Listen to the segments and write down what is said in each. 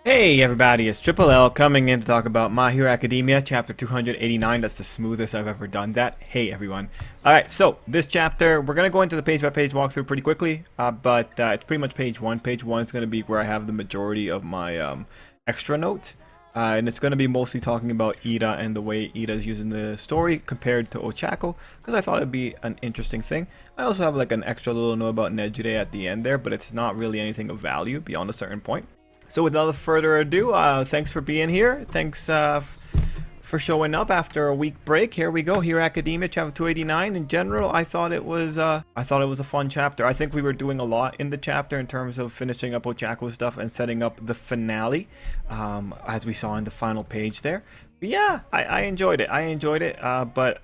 Hey everybody, it's Tripl-L coming in to talk about My Hero Academia, chapter 289. That's the smoothest I've ever done that. Hey everyone. Alright, so this chapter, we're going to go into the page-by-page walkthrough pretty quickly, but it's pretty much page 1. Page 1 is going to be where I have the majority of my extra notes, and it's going to be mostly talking about Ida and the way Ida is using the story compared to Ochako, because I thought it'd be an interesting thing. I also have like an extra little note about Nejire at the end there, but it's not really anything of value beyond a certain point. So without further ado, thanks for being here. Thanks for showing up after a week break. Here we go. Hero Academia, chapter 289. In general, I thought it was a fun chapter. I think we were doing a lot in the chapter in terms of finishing up Ochako stuff and setting up the finale, as we saw in the final page there. But yeah, I enjoyed it. But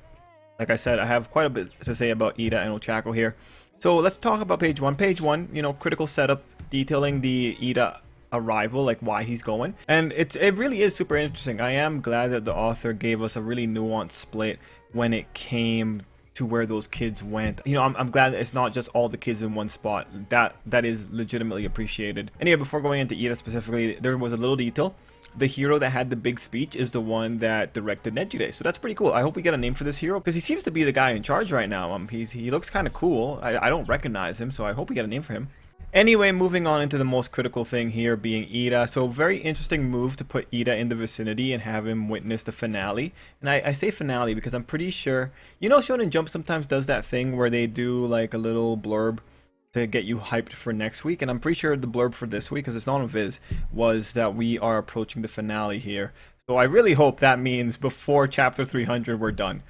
like I said, I have quite a bit to say about Ida and Ochako here. So let's talk about page 1. Page 1, you know, critical setup detailing the Ida arrival, like why he's going, and it really is super interesting. I am glad that the author gave us a really nuanced split when it came to where those kids went. You know, I'm glad that it's not just all the kids in one spot. That is legitimately appreciated. Anyway, before going into Ida specifically, there was a little detail. The hero that had the big speech is the one that directed Nejire, so that's pretty cool. I hope we get a name for this hero, because he seems to be the guy in charge right now. He looks kind of cool. I don't recognize him, so I hope we get a name for him. Anyway, moving on into the most critical thing here being Ida. So very interesting move to put Ida in the vicinity and have him witness the finale. And I say finale because I'm pretty sure, you know, Shonen Jump sometimes does that thing where they do like a little blurb to get you hyped for next week. And I'm pretty sure the blurb for this week, because it's not on Viz, was that we are approaching the finale here. So I really hope that means before chapter 300 we're done.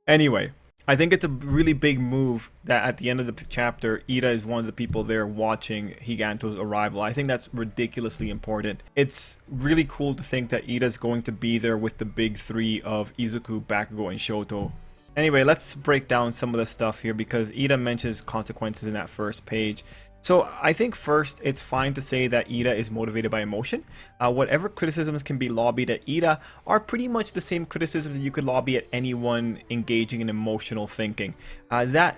Anyway, I think it's a really big move that at the end of the chapter, Ida is one of the people there watching Higanto's arrival. I think that's ridiculously important. It's really cool to think that Ida's going to be there with the big three of Izuku, Bakugo, and Shoto. Anyway, let's break down some of the stuff here because Ida mentions consequences in that first page. So I think first, it's fine to say that Ida is motivated by emotion. Whatever criticisms can be lobbied at Ida are pretty much the same criticisms that you could lobby at anyone engaging in emotional thinking. That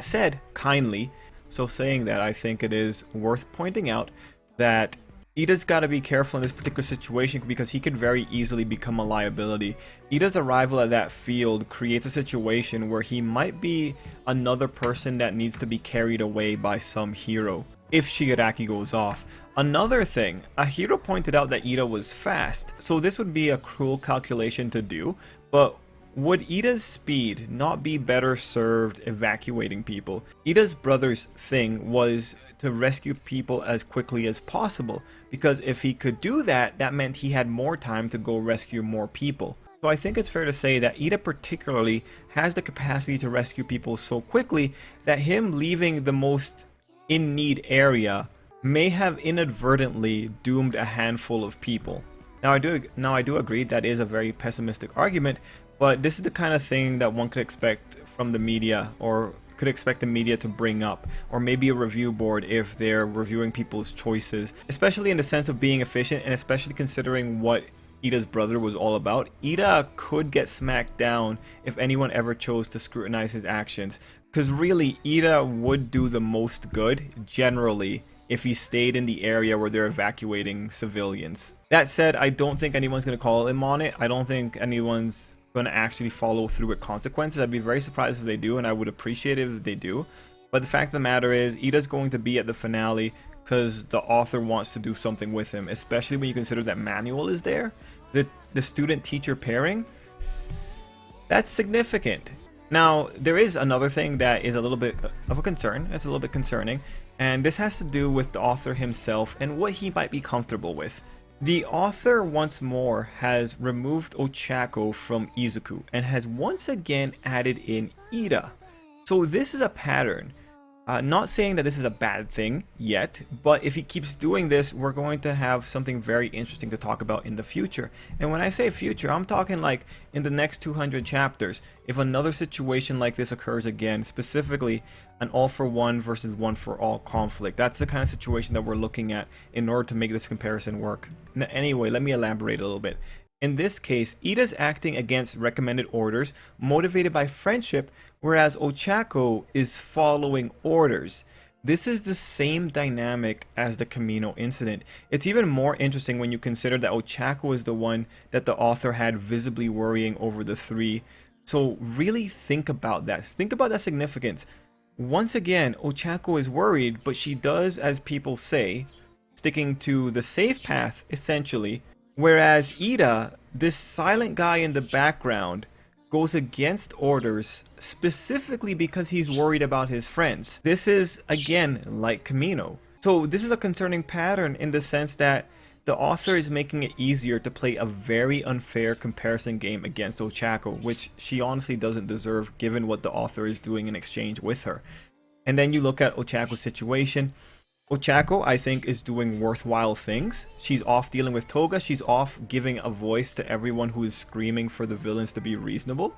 said, kindly, so saying that, I think it is worth pointing out that Ida's got to be careful in this particular situation because he could very easily become a liability. Ida's arrival at that field creates a situation where he might be another person that needs to be carried away by some hero if Shigaraki goes off. Another thing, a hero pointed out that Ida was fast, so this would be a cruel calculation to do, but would Ida's speed not be better served evacuating people? Ida's brother's thing was to rescue people as quickly as possible, because if he could do that, that meant he had more time to go rescue more people. So I think it's fair to say that Ida particularly has the capacity to rescue people so quickly that him leaving the most in need area may have inadvertently doomed a handful of people. Now I do agree that is a very pessimistic argument, but this is the kind of thing that one could expect from the media, or could expect the media to bring up, or maybe a review board if they're reviewing people's choices, especially in the sense of being efficient, and especially considering what Ida's brother was all about. Ida could get smacked down if anyone ever chose to scrutinize his actions, because really Ida would do the most good generally if he stayed in the area where they're evacuating civilians. That said, I don't think anyone's going to call him on it. I don't think anyone's going to actually follow through with consequences. I'd be very surprised if they do, and I would appreciate it if they do. But the fact of the matter is, Ida's going to be at the finale because the author wants to do something with him, especially when you consider that Manuel is there. The student-teacher pairing, that's significant. Now, there is another thing that is a little bit of a concern. It's a little bit concerning, and this has to do with the author himself and what he might be comfortable with. The author once more has removed Ochako from Izuku and has once again added in Ida. So this is a pattern. Not saying that this is a bad thing yet, but if he keeps doing this, we're going to have something very interesting to talk about in the future. And when I say future, I'm talking like in the next 200 chapters. If another situation like this occurs again, specifically an all-for-one versus one-for-all conflict, that's the kind of situation that we're looking at in order to make this comparison work. Anyway, let me elaborate a little bit. In this case, Ida's acting against recommended orders, motivated by friendship, whereas Ochako is following orders. This is the same dynamic as the Camino incident. It's even more interesting when you consider that Ochako is the one that the author had visibly worrying over the three. So really think about that. Think about that significance. Once again, Ochako is worried, but she does, as people say, sticking to the safe path, essentially. Whereas Ida, this silent guy in the background, goes against orders specifically because he's worried about his friends. This is, again, like Camino. So this is a concerning pattern in the sense that the author is making it easier to play a very unfair comparison game against Ochako, which she honestly doesn't deserve given what the author is doing in exchange with her. And then you look at Ochako's situation. Ochako, I think, is doing worthwhile things. She's off dealing with Toga. She's off giving a voice to everyone who is screaming for the villains to be reasonable.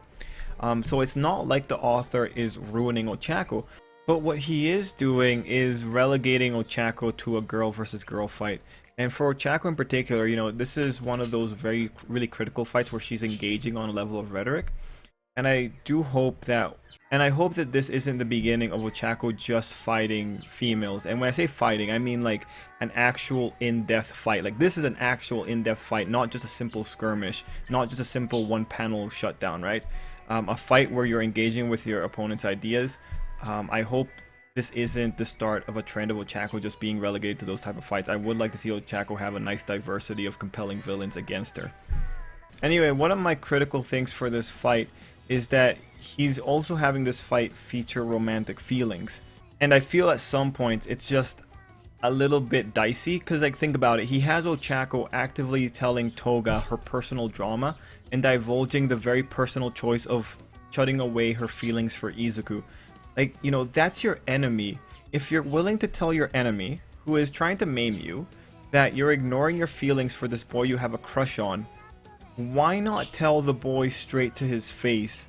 So it's not like the author is ruining Ochako. But what he is doing is relegating Ochako to a girl versus girl fight. And for Ochako in particular, you know, this is one of those really critical fights where she's engaging on a level of rhetoric. And I do hope that... And I hope that this isn't the beginning of Ochako just fighting females. And when I say fighting, I mean like an actual in-depth fight. Like this is an actual in-depth fight, not just a simple skirmish, not just a simple one-panel shutdown, right? A fight where you're engaging with your opponent's ideas. I hope this isn't the start of a trend of Ochako just being relegated to those type of fights. I would like to see Ochako have a nice diversity of compelling villains against her. Anyway, one of my critical things for this fight is that he's also having this fight feature romantic feelings. And I feel at some points it's just a little bit dicey, because like think about it, he has Ochako actively telling Toga her personal drama and divulging the very personal choice of shutting away her feelings for Izuku. Like, you know, that's your enemy. If you're willing to tell your enemy, who is trying to maim you, that you're ignoring your feelings for this boy you have a crush on, why not tell the boy straight to his face?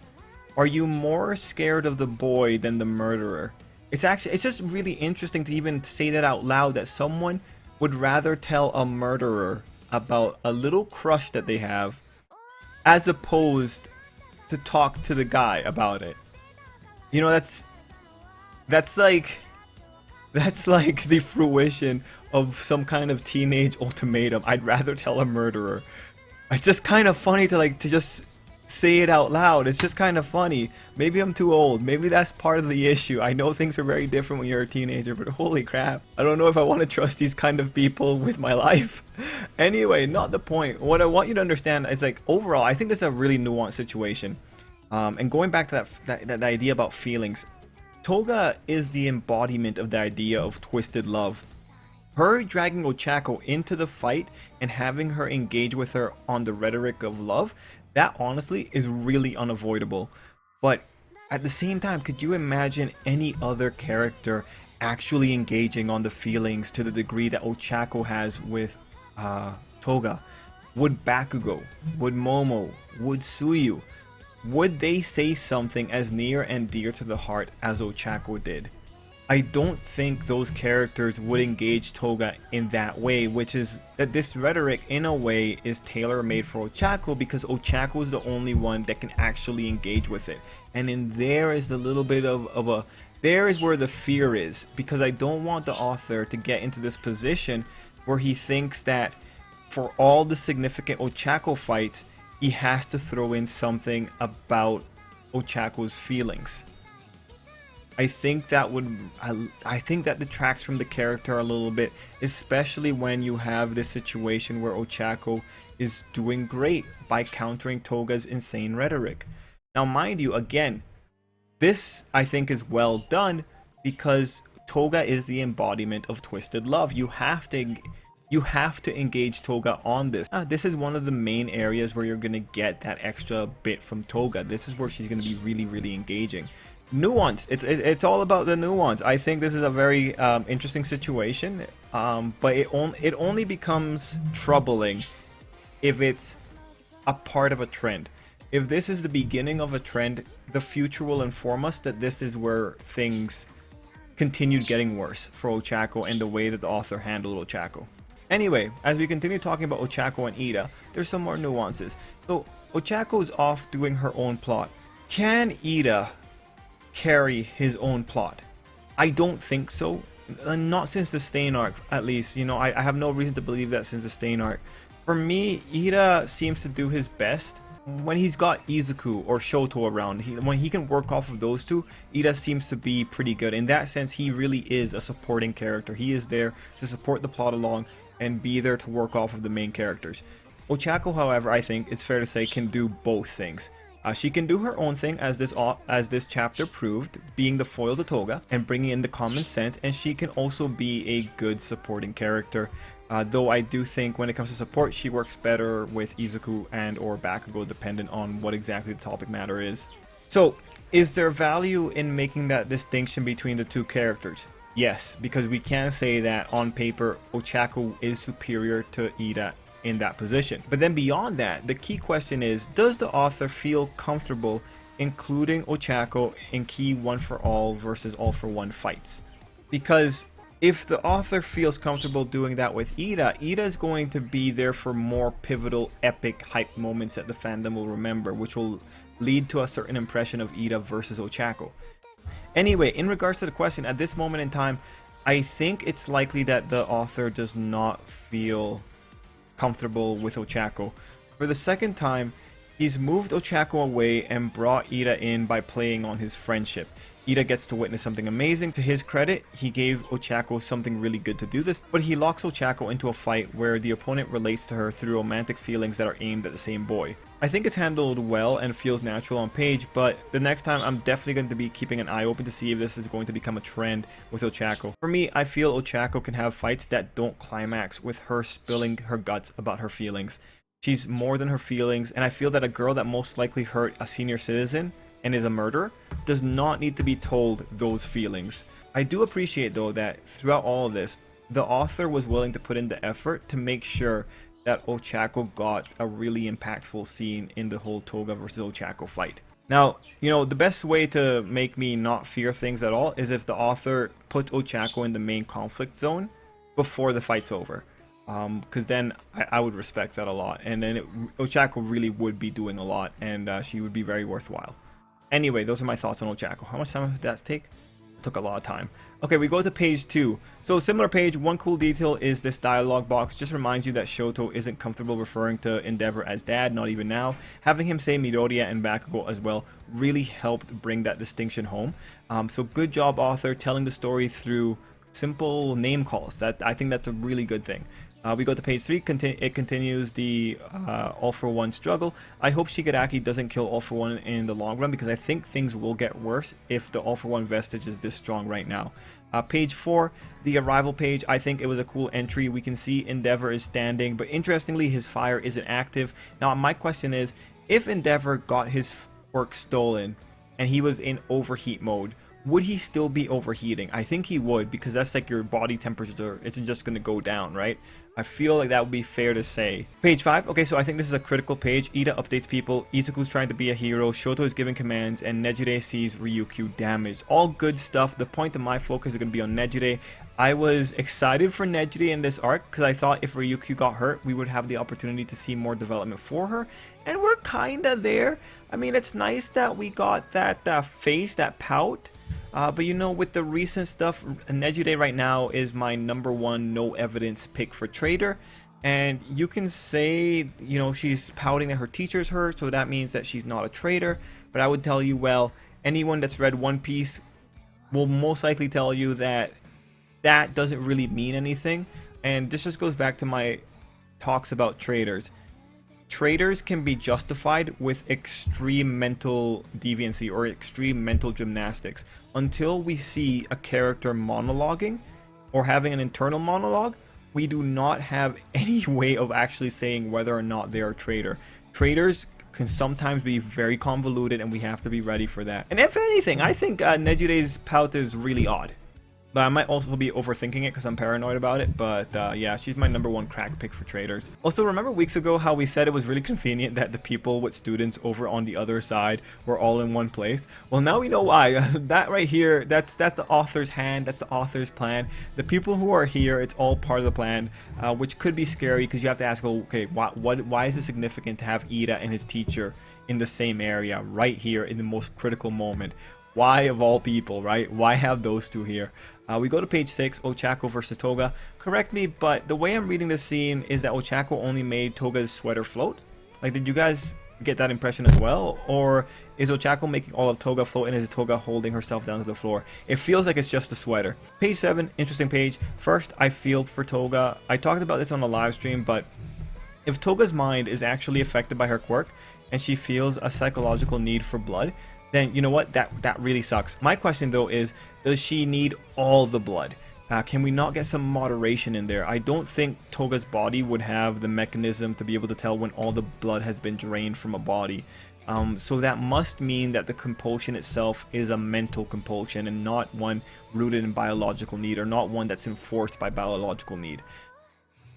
Are you more scared of the boy than the murderer? It's just really interesting to even say that out loud, that someone would rather tell a murderer about a little crush that they have as opposed to talk to the guy about it. You know, that's like the fruition of some kind of teenage ultimatum. I'd rather tell a murderer. It's just kind of funny to just say it out loud. It's just kind of funny. Maybe I'm too old. Maybe that's part of the issue. I know things are very different when you're a teenager, but holy crap. I don't know if I want to trust these kind of people with my life. Anyway, not the point. What I want you to understand is, like, overall, I think this is a really nuanced situation. And going back to that idea about feelings, Toga is the embodiment of the idea of twisted love. Her dragging Ochako into the fight and having her engage with her on the rhetoric of love, that honestly is really unavoidable. But at the same time, could you imagine any other character actually engaging on the feelings to the degree that Ochako has with Toga? Would Bakugo, would Momo, would Tsuyu, would they say something as near and dear to the heart as Ochako did? I don't think those characters would engage Toga in that way, which is that this rhetoric in a way is tailor-made for Ochako, because Ochako is the only one that can actually engage with it. And in there is the little bit of there is where the fear is, because I don't want the author to get into this position where he thinks that for all the significant Ochako fights, he has to throw in something about Ochako's feelings. I think that detracts from the character a little bit, especially when you have this situation where Ochako is doing great by countering Toga's insane rhetoric. Now, mind you, again, this I think is well done because Toga is the embodiment of twisted love. You have to engage Toga on this. This is one of the main areas where you're gonna get that extra bit from Toga. This is where she's gonna be really, really engaging. Nuance. It's all about the nuance. I think this is a very interesting situation, but it only becomes troubling if it's a part of a trend. If this is the beginning of a trend, the future will inform us that this is where things continued getting worse for Ochako and the way that the author handled Ochako. Anyway, as we continue talking about Ochako and Ida, there's some more nuances. So Ochako's off doing her own plot. Can Ida carry his own plot? I don't think so. Not since the Stain arc, at least. You know, I have no reason to believe that since the Stain arc. For me, Ida seems to do his best when he's got Izuku or Shoto around. When he can work off of those two, Ida seems to be pretty good. In that sense, he really is a supporting character. He is there to support the plot along and be there to work off of the main characters. Ochako, however, I think it's fair to say, can do both things. She can do her own thing, as this chapter proved, being the foil to Toga and bringing in the common sense, and she can also be a good supporting character. Though I do think when it comes to support, she works better with Izuku and or Bakugo, dependent on what exactly the topic matter is. So, is there value in making that distinction between the two characters? Yes, because we can say that on paper, Ochako is superior to Ida in that position. But then beyond that, the key question is, does the author feel comfortable including Ochako in key one for all versus all for one fights? Because if the author feels comfortable doing that with Ida, Ida is going to be there for more pivotal, epic, hype moments that the fandom will remember, which will lead to a certain impression of Ida versus Ochako. Anyway, in regards to the question, at this moment in time, I think it's likely that the author does not feel comfortable with Ochako. For the second time, he's moved Ochako away and brought Ida in by playing on his friendship. Ida gets to witness something amazing. To his credit, he gave Ochako something really good to do this, but he locks Ochako into a fight where the opponent relates to her through romantic feelings that are aimed at the same boy. I think it's handled well and feels natural on page, but the next time I'm definitely going to be keeping an eye open to see if this is going to become a trend with Ochako. For me, I feel Ochako can have fights that don't climax with her spilling her guts about her feelings. She's more than her feelings, and I feel that a girl that most likely hurt a senior citizen and is a murderer does not need to be told those feelings. I do appreciate though that throughout all of this, the author was willing to put in the effort to make sure that Ochako got a really impactful scene in the whole Toga versus Ochako fight. Now, you know, the best way to make me not fear things at all is if the author puts Ochako in the main conflict zone before the fight's over. Because then I would respect that a lot, and then Ochako really would be doing a lot, and she would be very worthwhile. Anyway, those are my thoughts on Ochako. How much time did that take? It took a lot of time. Okay, we go to page 2. So similar page, one cool detail is this dialogue box. Just reminds you that Shoto isn't comfortable referring to Endeavor as dad, not even now. Having him say Midoriya and Bakugo as well really helped bring that distinction home. So good job, author, telling the story through simple name calls. I think that's a really good thing. We go to page 3. It continues the All for One struggle. I hope Shigaraki doesn't kill All for One in the long run, because I think things will get worse if the All for One vestige is this strong right now. Page 4, the arrival page. I think it was a cool entry. We can see Endeavor is standing, but interestingly his fire isn't active. Now my question is, if Endeavor got his work stolen and he was in overheat mode, would he still be overheating? I think he would, because that's like your body temperature isn't just going to go down, right? I feel like that would be fair to say. Page 5. Okay, so I think this is a critical page. Ida updates people. Izuku's trying to be a hero. Shoto is giving commands, and Nejire sees Ryukyu damaged. All good stuff. The point of my focus is going to be on Nejire. I was excited for Nejire in this arc because I thought if Ryukyu got hurt, we would have the opportunity to see more development for her. And we're kind of there. I mean, it's nice that we got that face, that pout. But you know, with the recent stuff, Nejire right now is my #1 no evidence pick for trader. And you can say, you know, she's pouting that her teacher's hurt, so that means that she's not a traitor. But I would tell you, well, anyone that's read One Piece will most likely tell you that that doesn't really mean anything. And this just goes back to my talks about traitors. Traitors can be justified with extreme mental deviancy or extreme mental gymnastics. Until we see a character monologuing or having an internal monologue, we do not have any way of actually saying whether or not they are a traitor. Traitors can sometimes be very convoluted, and we have to be ready for that. And if anything, I think Nejire's pout is really odd. But I might also be overthinking it because I'm paranoid about it. But yeah, she's my #1 crack pick for traders. Also, remember weeks ago how we said it was really convenient that the people with students over on the other side were all in one place? Well, now we know why. That right here, that's the author's hand. That's the author's plan. The people who are here, it's all part of the plan, which could be scary because you have to ask, well, okay, why is it significant to have Ida and his teacher in the same area right here in the most critical moment? Why of all people, right? Why have those two here? We go to page 6, Ochako versus Toga. Correct me, but the way I'm reading this scene is that Ochako only made Toga's sweater float. Like, did you guys get that impression as well? Or is Ochako making all of Toga float and is Toga holding herself down to the floor? It feels like it's just a sweater. Page 7, interesting page. First, I feel for Toga. I talked about this on the live stream, but if Toga's mind is actually affected by her quirk and she feels a psychological need for blood, then you know what, that really sucks. My question though is, does she need all the blood? Can we not get some moderation in there? I don't think Toga's body would have the mechanism to be able to tell when all the blood has been drained from a body. So that must mean that the compulsion itself is a mental compulsion and not one rooted in biological need, or not one that's enforced by biological need.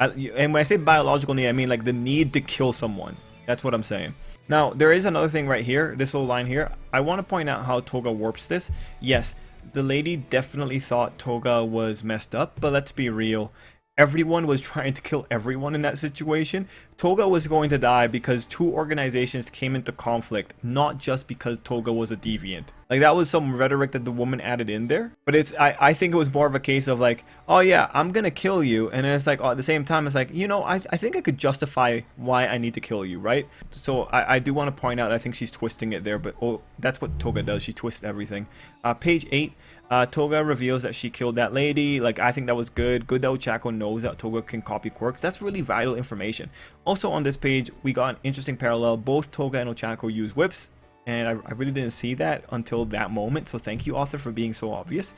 And when I say biological need, I mean like the need to kill someone. That's what I'm saying. Now, there is another thing right here, this little line here. I want to point out how Toga warps this. Yes, the lady definitely thought Toga was messed up, but let's be real. Everyone was trying to kill everyone in that situation. Toga was going to die because two organizations came into conflict, not just because Toga was a deviant. Like, that was some rhetoric that the woman added in there. But it's, I think it was more of a case of like, oh yeah, I'm gonna kill you. And then it's like, oh, at the same time, it's like, you know, I think I could justify why I need to kill you, right? So I do want to point out, I think she's twisting it there, but oh, that's what Toga does. She twists everything. Page 8. Toga reveals that she killed that lady. Like, I think that was good. Good that Ochako knows that Toga can copy quirks. That's really vital information. Also on this page, we got an interesting parallel. Both Toga and Ochako use whips, and I really didn't see that until that moment. So thank you, author, for being so obvious.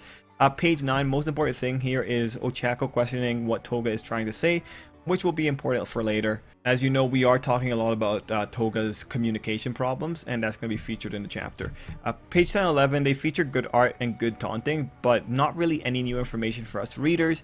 Page 9, most important thing here is Ochako questioning what Toga is trying to say, which will be important for later. As you know, we are talking a lot about Toga's communication problems, and that's going to be featured in the chapter. Page 10 and 11, they feature good art and good taunting, but not really any new information for us readers.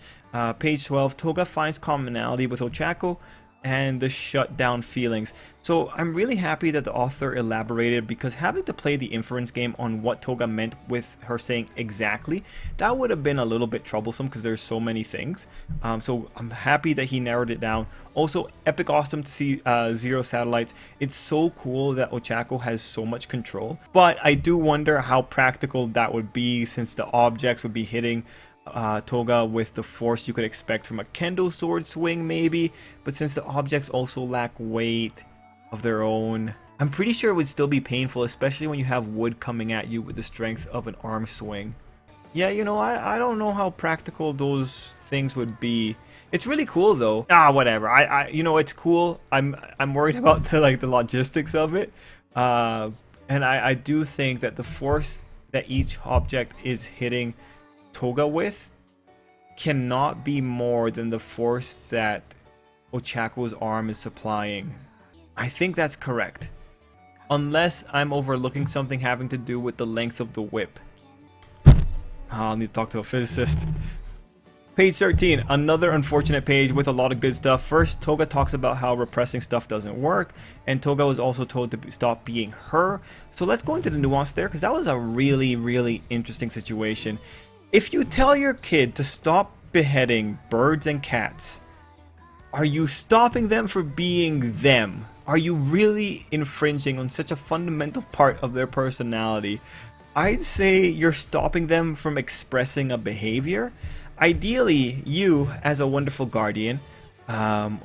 Page 12, Toga finds commonality with Ochako and the shut down feelings. So I'm really happy that the author elaborated, because having to play the inference game on what Toga meant with her saying exactly, that would have been a little bit troublesome because there's so many things. So I'm happy that he narrowed it down. Also, epic awesome to see Zero satellites. It's so cool that Ochako has so much control, but I do wonder how practical that would be, since the objects would be hitting Toga with the force you could expect from a kendo sword swing maybe, but since the objects also lack weight of their own, I'm pretty sure it would still be painful, especially when you have wood coming at you with the strength of an arm swing. Yeah, you know, I don't know how practical those things would be. It's really cool though. Whatever. I you know, it's cool. I'm worried about the logistics of it. And I do think that the force that each object is hitting Toga with cannot be more than the force that Ochako's arm is supplying. I think that's correct, unless I'm overlooking something having to do with the length of the whip. I'll need to talk to a physicist. Page 13, another unfortunate page with a lot of good stuff. First, Toga talks about how repressing stuff doesn't work, and Toga was also told to stop being her. So let's go into the nuance there, because that was a really interesting situation. If you tell your kid to stop beheading birds and cats, are you stopping them for being them? Are you really infringing on such a fundamental part of their personality? I'd say you're stopping them from expressing a behavior. Ideally, you, as a wonderful guardian,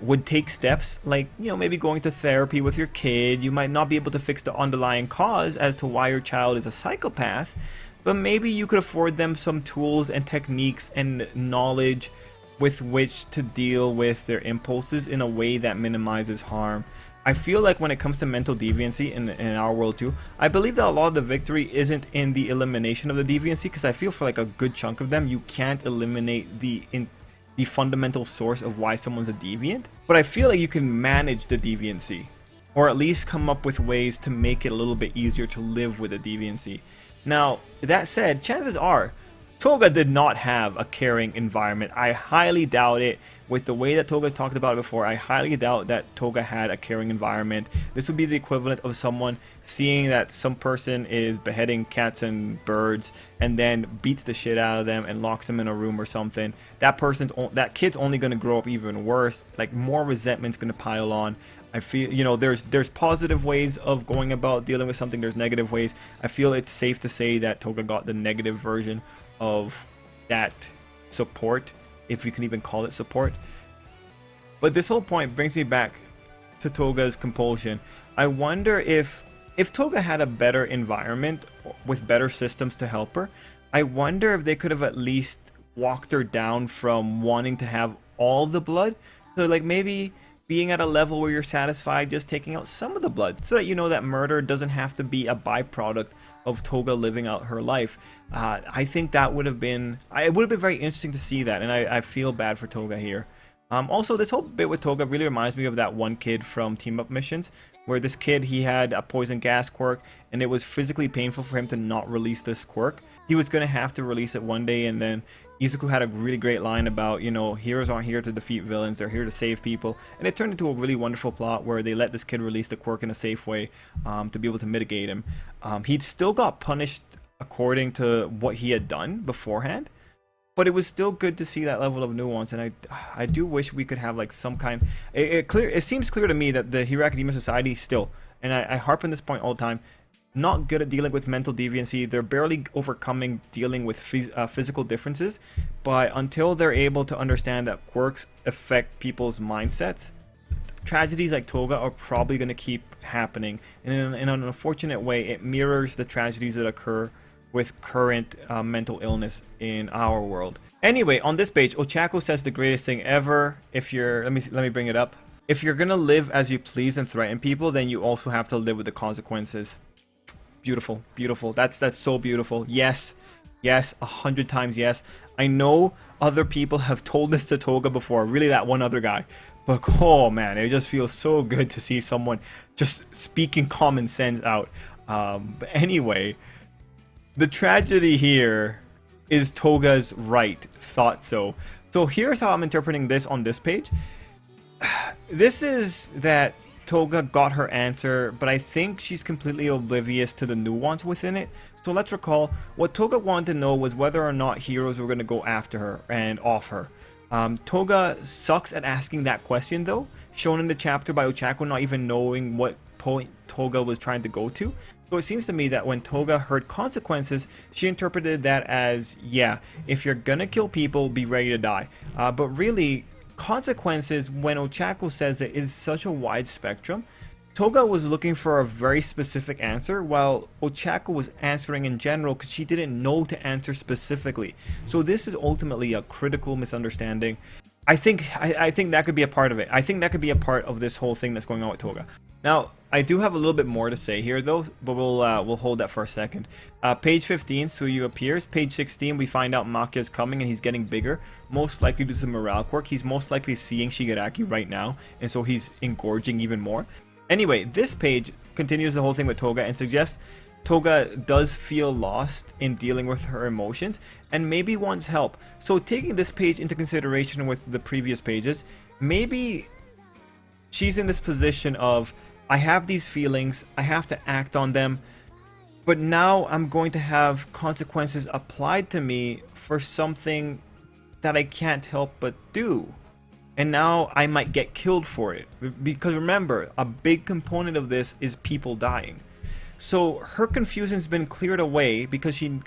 would take steps like, you know, maybe going to therapy with your kid. You might not be able to fix the underlying cause as to why your child is a psychopath, but maybe you could afford them some tools and techniques and knowledge with which to deal with their impulses in a way that minimizes harm. I feel like when it comes to mental deviancy in our world too, I believe that a lot of the victory isn't in the elimination of the deviancy, because I feel for like a good chunk of them, you can't eliminate the fundamental source of why someone's a deviant. But I feel like you can manage the deviancy, or at least come up with ways to make it a little bit easier to live with a deviancy. Now, that said, chances are Toga did not have a caring environment. I highly doubt it. With the way that Toga's talked about it before, I highly doubt that Toga had a caring environment. This would be the equivalent of someone seeing that some person is beheading cats and birds and then beats the shit out of them and locks them in a room or something. That kid's only going to grow up even worse. Like, more resentment's going to pile on. I feel, there's positive ways of going about dealing with something. There's negative ways. I feel it's safe to say that Toga got the negative version of that support, if you can even call it support. But this whole point brings me back to Toga's compulsion. I wonder if Toga had a better environment with better systems to help her, I wonder if they could have at least walked her down from wanting to have all the blood to like maybe being at a level where you're satisfied just taking out some of the blood, so that you know that murder doesn't have to be a byproduct of Toga living out her life. I think that would have been, it would have been very interesting to see that, and I feel bad for Toga here. Also, this whole bit with Toga really reminds me of that one kid from Team Up Missions, where this kid, he had a poison gas quirk, and it was physically painful for him to not release this quirk. He was going to have to release it one day, and then Izuku had a really great line about, heroes aren't here to defeat villains, they're here to save people. And it turned into a really wonderful plot where they let this kid release the quirk in a safe way to be able to mitigate him. He still got punished according to what he had done beforehand, but it was still good to see that level of nuance, and I do wish we could have like some kind. It seems clear to me that the Hero Academia Society still, and I harp on this point all the time, not good at dealing with mental deviancy. They're barely overcoming dealing with physical differences, but until they're able to understand that quirks affect people's mindsets, tragedies like Toga are probably going to keep happening. And in an unfortunate way, it mirrors the tragedies that occur with current mental illness in our world. Anyway, on this page, Ochako says the greatest thing ever. If you're, let me bring it up. If you're gonna live as you please and threaten people, then you also have to live with the consequences. Beautiful, beautiful. That's so beautiful. Yes, 100 times yes. I know other people have told this to Toga before, really that one other guy. But oh man, it just feels so good to see someone just speaking common sense out. But anyway, the tragedy here is Toga's right. Thought so. So here's how I'm interpreting this on this page. This is that Toga got her answer, but I think she's completely oblivious to the nuance within it. So let's recall, what Toga wanted to know was whether or not heroes were going to go after her and off her. Toga sucks at asking that question though, shown in the chapter by Ochako not even knowing what point Toga was trying to go to. So it seems to me that when Toga heard consequences, she interpreted that as, yeah, if you're gonna kill people, be ready to die. But really, consequences, when Ochako says it, is such a wide spectrum. Toga was looking for a very specific answer, while Ochako was answering in general because she didn't know to answer specifically. So this is ultimately a critical misunderstanding. I think that could be a part of it. I think that could be a part of this whole thing that's going on with Toga. Now, I do have a little bit more to say here though, but we'll hold that for a second. Page 15, Suyu appears. Page 16, we find out Makia is coming and he's getting bigger, most likely due to the morale quirk. He's most likely seeing Shigaraki right now, and so he's engorging even more. Anyway, this page continues the whole thing with Toga and suggests Toga does feel lost in dealing with her emotions and maybe wants help. So taking this page into consideration with the previous pages, maybe she's in this position of, I have these feelings, I have to act on them, but now I'm going to have consequences applied to me for something that I can't help but do. And now I might get killed for it. Because remember, a big component of this is people dying. So her confusion's been cleared away because she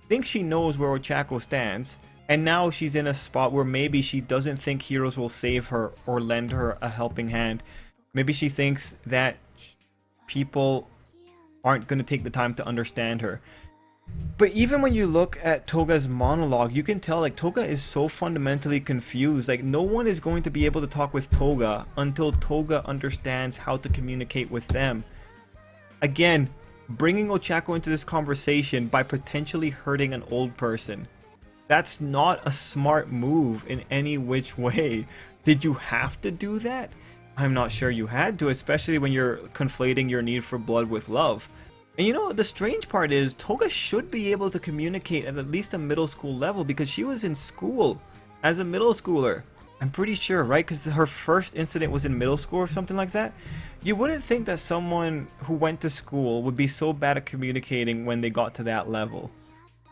thinks she knows where Ochako stands. And now she's in a spot where maybe she doesn't think heroes will save her or lend her a helping hand. Maybe she thinks that people aren't going to take the time to understand her. But even when you look at Toga's monologue, you can tell like Toga is so fundamentally confused. Like no one is going to be able to talk with Toga until Toga understands how to communicate with them. Again, bringing Ochako into this conversation by potentially hurting an old person. That's not a smart move in any which way. Did you have to do that? I'm not sure you had to, especially when you're conflating your need for blood with love. And you know, the strange part is Toga should be able to communicate at least a middle school level because she was in school as a middle schooler. I'm pretty sure, right? Because her first incident was in middle school or something like that. You wouldn't think that someone who went to school would be so bad at communicating when they got to that level.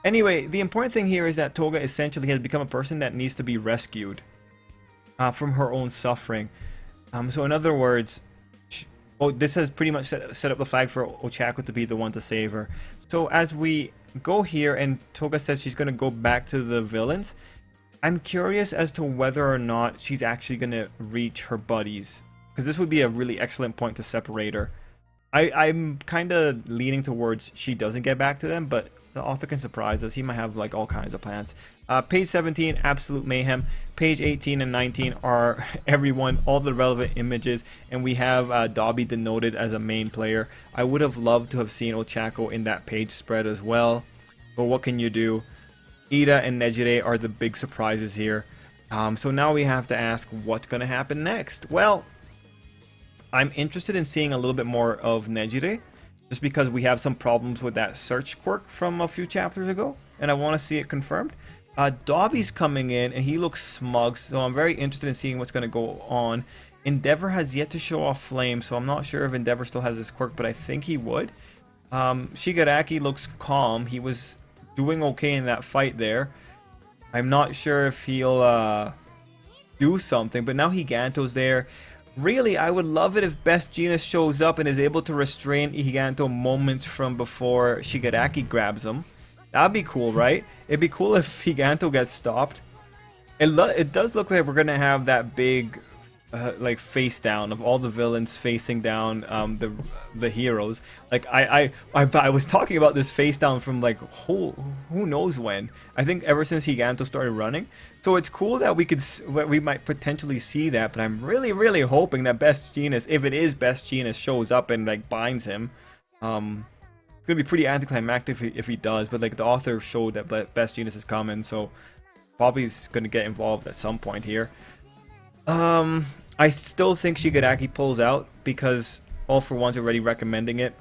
Anyway, the important thing here is that Toga essentially has become a person that needs to be rescued from her own suffering. So in other words, Oh, this has pretty much set up the flag for Ochako to be the one to save her. So as we go here and Toga says she's going to go back to the villains, I'm curious as to whether or not she's actually going to reach her buddies. Because this would be a really excellent point to separate her. I'm kind of leaning towards she doesn't get back to them, but the author can surprise us. He might have like all kinds of plans. Page 17, absolute mayhem. Page 18 and 19 are everyone, all the relevant images, and we have Dobby denoted as a main player. I would have loved to have seen Ochako in that page spread as well, but what can you do? Ida and Nejire are the big surprises here. So now we have to ask what's going to happen next. Well, I'm interested in seeing a little bit more of Nejire, just because we have some problems with that search quirk from a few chapters ago, and I want to see it confirmed. Dobby's coming in, and he looks smug, so I'm very interested in seeing what's going to go on. Endeavor has yet to show off Flame, so I'm not sure if Endeavor still has his quirk, but I think he would. Shigaraki looks calm. He was doing okay in that fight there. I'm not sure if he'll do something, but now Higanto's there. Really, I would love it if Best Jeanist shows up and is able to restrain Higanto moments from before Shigaraki grabs him. That'd be cool, right? It'd be cool if Higanto gets stopped. It does look like we're gonna have that big like face down of all the villains facing down the heroes. Like I was talking about this face down from like who knows when. I think ever since Higanto started running. So it's cool that we might potentially see that, but I'm really hoping that Best Jeanist, if it is Best Jeanist, shows up and like binds him. It's gonna be pretty anticlimactic if he does, but like the author showed that Best Jeanist is coming, so Bobby's gonna get involved at some point here. I still think Shigaraki pulls out because All For One's already recommending it.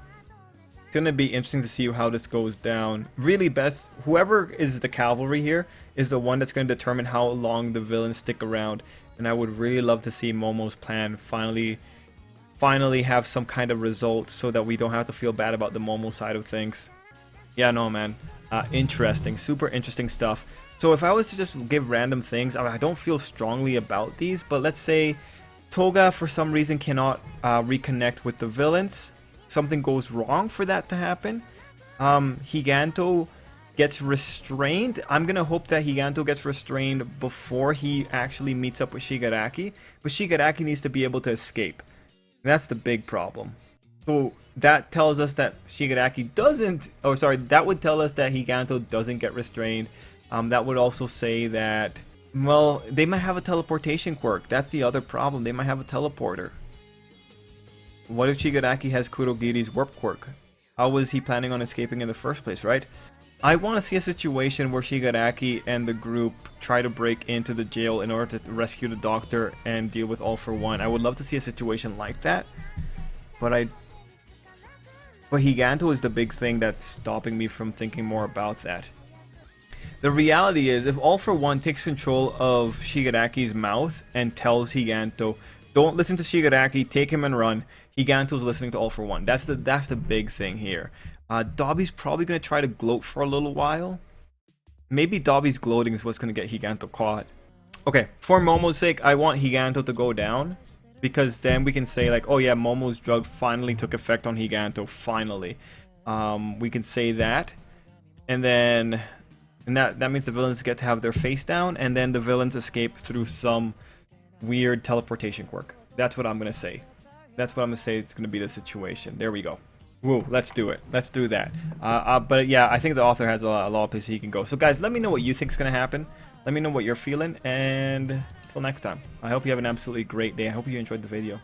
It's gonna be interesting to see how this goes down. Really, whoever is the cavalry here is the one that's gonna determine how long the villains stick around. And I would really love to see Momo's plan finally have some kind of result so that we don't have to feel bad about the Momo side of things. Yeah, no, man. Interesting, super interesting stuff. So if I was to just give random things, I don't feel strongly about these, but let's say Toga for some reason cannot reconnect with the villains. Something goes wrong for that to happen. Higanto gets restrained. I'm gonna hope that Higanto gets restrained before he actually meets up with Shigaraki, but Shigaraki needs to be able to escape. And that's the big problem. So that tells us that Shigaraki doesn't, oh sorry, that would tell us that Higanto doesn't get restrained. That would also say that, well, they might have a teleportation quirk. That's the other problem. They might have a teleporter. What if Shigaraki has Kurogiri's warp quirk? How was he planning on escaping in the first place, right? I want to see a situation where Shigaraki and the group try to break into the jail in order to rescue the doctor and deal with All For One. I would love to see a situation like that. But Higanto is the big thing that's stopping me from thinking more about that. The reality is, if All For One takes control of Shigaraki's mouth and tells Higanto, don't listen to Shigaraki, take him and run, Higanto's listening to All For One. That's the big thing here. Dobby's probably going to try to gloat for a little while. Maybe Dobby's gloating is what's going to get Higanto caught. Okay, for Momo's sake, I want Higanto to go down, because then we can say like, oh yeah, Momo's drug finally took effect on Higanto, finally. We can say that. And then... And that means the villains get to have their face down, and then the villains escape through some weird teleportation quirk. That's what I'm going to say. That's what I'm going to say it's going to be the situation. There we go. Woo, let's do it. Let's do that. But yeah, I think the author has a lot of places he can go. So guys, let me know what you think is going to happen. Let me know what you're feeling, and until next time. I hope you have an absolutely great day. I hope you enjoyed the video.